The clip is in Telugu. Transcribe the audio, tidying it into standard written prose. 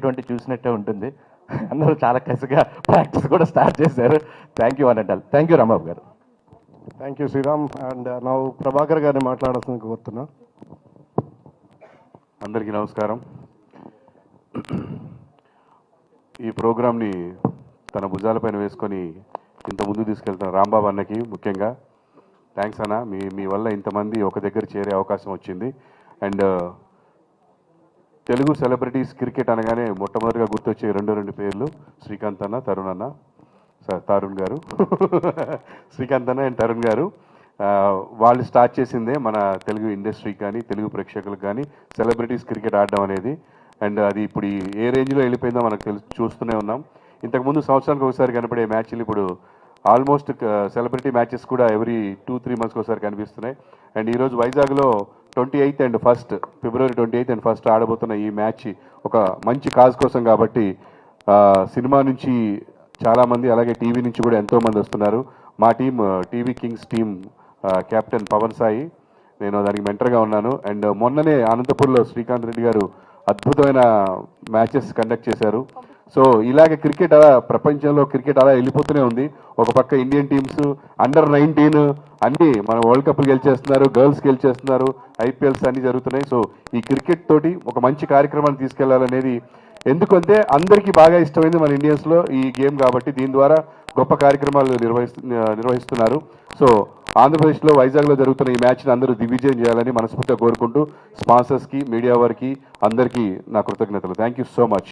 T20 చూసినట్టే ఉంటుంది. అందరూ చాలా కసిగా ప్రాక్టీస్ కూడా స్టార్ట్ చేశారు. థ్యాంక్ యూ అనంటారు. థ్యాంక్ యూ రాంబాబు గారు. Thank you Sriram. అండ్ నా ప్రభాకర్ గారిని మాట్లాడాల్సింది కోరుతున్నా. అందరికీ నమస్కారం. ఈ ప్రోగ్రామ్ని తన భుజాలపైన వేసుకొని ఇంత ముందు తీసుకెళ్తున్న రాంబాబు అన్నకి ముఖ్యంగా థ్యాంక్స్ అన్న. మీ వల్ల ఇంతమంది ఒక దగ్గర చేరే అవకాశం వచ్చింది. అండ్ తెలుగు సెలబ్రిటీస్ క్రికెట్ అనగానే మొట్టమొదటిగా గుర్తొచ్చే రెండు పేర్లు శ్రీకాంత్ అన్న, తరుణ్ అన్న. తరుణ్ గారు శ్రీకాంత్ అన్న అండ్ తరుణ్ గారు. వాళ్ళు స్టార్ట్ చేసిందే మన తెలుగు ఇండస్ట్రీకి కానీ తెలుగు ప్రేక్షకులకు కానీ సెలబ్రిటీస్ క్రికెట్ ఆడడం అనేది. అండ్ అది ఇప్పుడు ఏ రేంజ్లో వెళ్ళిపోయిందో మనకు చూస్తూనే ఉన్నాం. ఇంతకుముందు సంవత్సరానికి ఒకసారి కనపడే మ్యాచ్లు ఇప్పుడు ఆల్మోస్ట్ సెలబ్రిటీ మ్యాచెస్ కూడా ఎవ్రీ 2-3 months ఒకసారి కనిపిస్తున్నాయి. అండ్ ఈరోజు వైజాగ్లో 28th and 1st February 28th and 1st ఆడబోతున్న ఈ మ్యాచ్ ఒక మంచి కాజ్ కోసం కాబట్టి సినిమా నుంచి చాలామంది అలాగే టీవీ నుంచి కూడా ఎంతోమంది వస్తున్నారు. మా team TV kings team captain Pavan Sai, నేను దానికి మెంటర్గా ఉన్నాను. అండ్ మొన్ననే అనంతపూర్లో శ్రీకాంత్ రెడ్డి గారు అద్భుతమైన మ్యాచెస్ కండక్ట్ చేశారు. సో ఇలాగే క్రికెట్ అలా ప్రపంచంలో క్రికెట్ అలా వెళ్ళిపోతూనే ఉంది. ఒక పక్క ఇండియన్ టీమ్స్ Under-19 అన్నీ మన వరల్డ్ కప్లు గెలిచేస్తున్నారు, గర్ల్స్ గెలిచేస్తున్నారు, ఐపీఎల్స్ అన్నీ జరుగుతున్నాయి. సో ఈ క్రికెట్ తోటి ఒక మంచి కార్యక్రమాన్ని తీసుకెళ్లాలనేది, ఎందుకంటే అందరికీ బాగా ఇష్టమైంది మన ఇండియన్స్లో ఈ గేమ్ కాబట్టి దీని ద్వారా గొప్ప కార్యక్రమాలు నిర్వహిస్తున్నారు. సో ఆంధ్రప్రదేశ్లో వైజాగ్లో జరుగుతున్న ఈ మ్యాచ్ని అందరూ దిగ్విజయం చేయాలని మనస్ఫూర్తిగా కోరుకుంటూ స్పాన్సర్స్కి, మీడియా వారికి అందరికీ నా కృతజ్ఞతలు. Thank you so much.